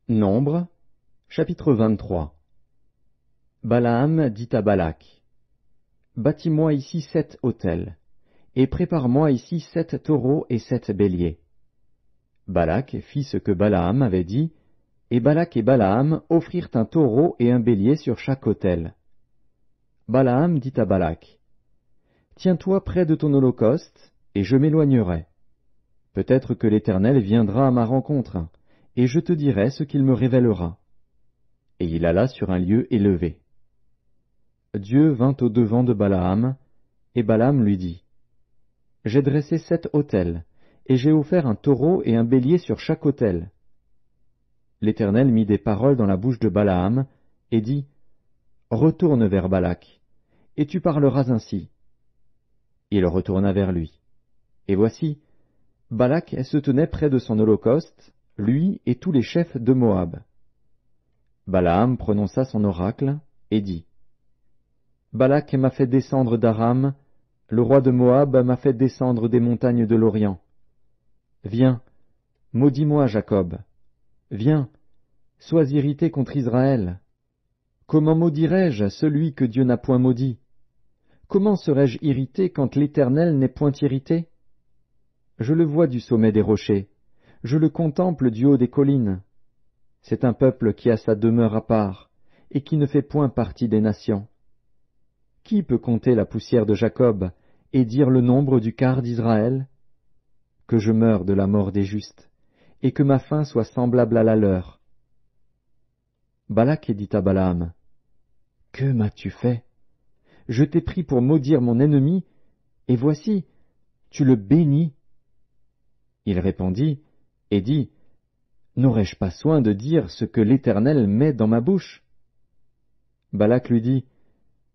Nombre, chapitre 23. Balaam dit à Balak, bâtis-moi ici 7 autels, et prépare-moi ici 7 taureaux et 7 béliers. Balak fit ce que Balaam avait dit, et Balak et Balaam offrirent un taureau et un bélier sur chaque autel. Balaam dit à Balak, tiens-toi près de ton holocauste, et je m'éloignerai. Peut-être que l'Éternel viendra à ma rencontre, et je te dirai ce qu'il me révélera. Et il alla sur un lieu élevé. Dieu vint au-devant de Balaam, et Balaam lui dit, j'ai dressé 7 autels, et j'ai offert un taureau et un bélier sur chaque autel. L'Éternel mit des paroles dans la bouche de Balaam, et dit, retourne vers Balak, et tu parleras ainsi. Il retourna vers lui. Et voici, Balak se tenait près de son holocauste, lui et tous les chefs de Moab. Balaam prononça son oracle, et dit, Balak m'a fait descendre d'Aram, le roi de Moab m'a fait descendre des montagnes de l'Orient. Viens, maudis-moi, Jacob. Viens, sois irrité contre Israël. Comment maudirais-je celui que Dieu n'a point maudit? Comment serais-je irrité quand l'Éternel n'est point irrité? Je le vois du sommet des rochers, je le contemple du haut des collines. C'est un peuple qui a sa demeure à part, et qui ne fait point partie des nations. Qui peut compter la poussière de Jacob, et dire le nombre du quart d'Israël? Que je meure de la mort des justes, et que ma fin soit semblable à la leur. Balak dit à Balaam, que m'as-tu fait? Je t'ai pris pour maudire mon ennemi, et voici, tu le bénis. Il répondit, et dit, n'aurais-je pas soin de dire ce que l'Éternel met dans ma bouche? Balak lui dit,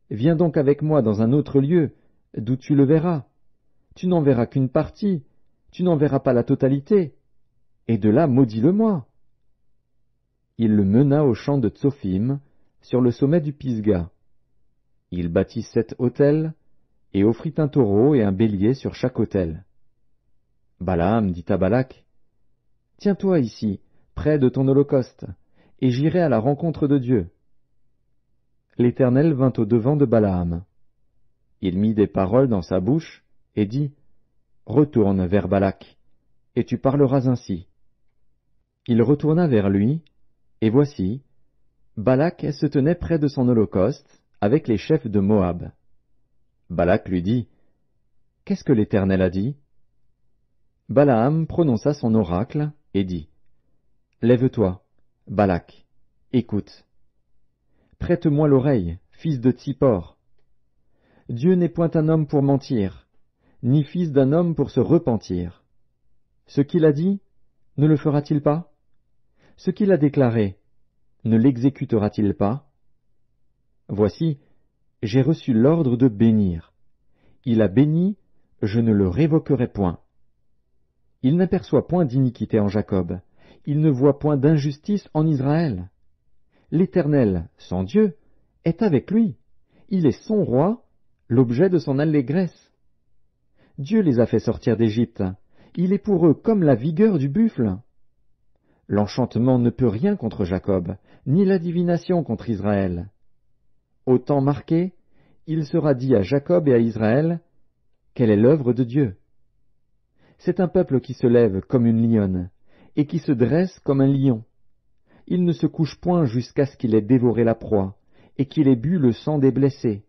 viens donc avec moi dans un autre lieu, d'où tu le verras. Tu n'en verras qu'une partie, tu n'en verras pas la totalité, et de là maudis-le-moi. Il le mena au champ de Tsophim, sur le sommet du Pisga. Il bâtit 7 autels, et offrit un taureau et un bélier sur chaque autel. Balaam dit à Balak, tiens-toi ici, près de ton holocauste, et j'irai à la rencontre de Dieu. L'Éternel vint au-devant de Balaam. Il mit des paroles dans sa bouche, et dit, retourne vers Balak, et tu parleras ainsi. Il retourna vers lui, et voici, Balak se tenait près de son holocauste, avec les chefs de Moab. Balak lui dit, qu'est-ce que l'Éternel a dit? Balaam prononça son oracle, et dit, lève-toi, Balak, écoute. Prête-moi l'oreille, fils de Tsippor. Dieu n'est point un homme pour mentir, ni fils d'un homme pour se repentir. Ce qu'il a dit, ne le fera-t-il pas? Ce qu'il a déclaré, ne l'exécutera-t-il pas? Voici, j'ai reçu l'ordre de bénir. Il a béni, je ne le révoquerai point. Il n'aperçoit point d'iniquité en Jacob, il ne voit point d'injustice en Israël. L'Éternel, son Dieu, est avec lui, il est son roi, l'objet de son allégresse. Dieu les a fait sortir d'Égypte, il est pour eux comme la vigueur du buffle. L'enchantement ne peut rien contre Jacob, ni la divination contre Israël. Au temps marqué, il sera dit à Jacob et à Israël, quelle est l'œuvre de Dieu? C'est un peuple qui se lève comme une lionne, et qui se dresse comme un lion. Il ne se couche point jusqu'à ce qu'il ait dévoré la proie, et qu'il ait bu le sang des blessés.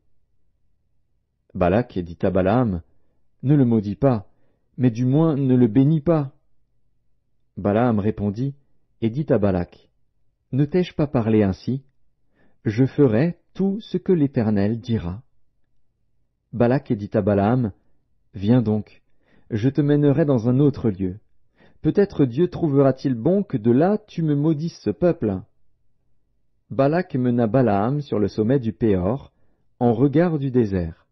Balak dit à Balaam, ne le maudis pas, mais du moins ne le bénis pas. Balaam répondit, et dit à Balak, ne t'ai-je pas parlé ainsi? Je ferai tout ce que l'Éternel dira. Balak dit à Balaam, viens donc, je te mènerai dans un autre lieu. Peut-être Dieu trouvera-t-il bon que de là tu me maudisses ce peuple. Balak mena Balaam sur le sommet du Péor, en regard du désert.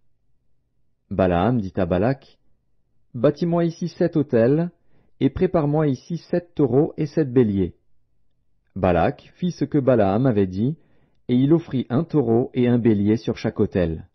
Balaam dit à Balak, bâtis-moi ici 7 autels, et prépare-moi ici 7 taureaux et 7 béliers. Balak fit ce que Balaam avait dit, et il offrit un taureau et un bélier sur chaque autel.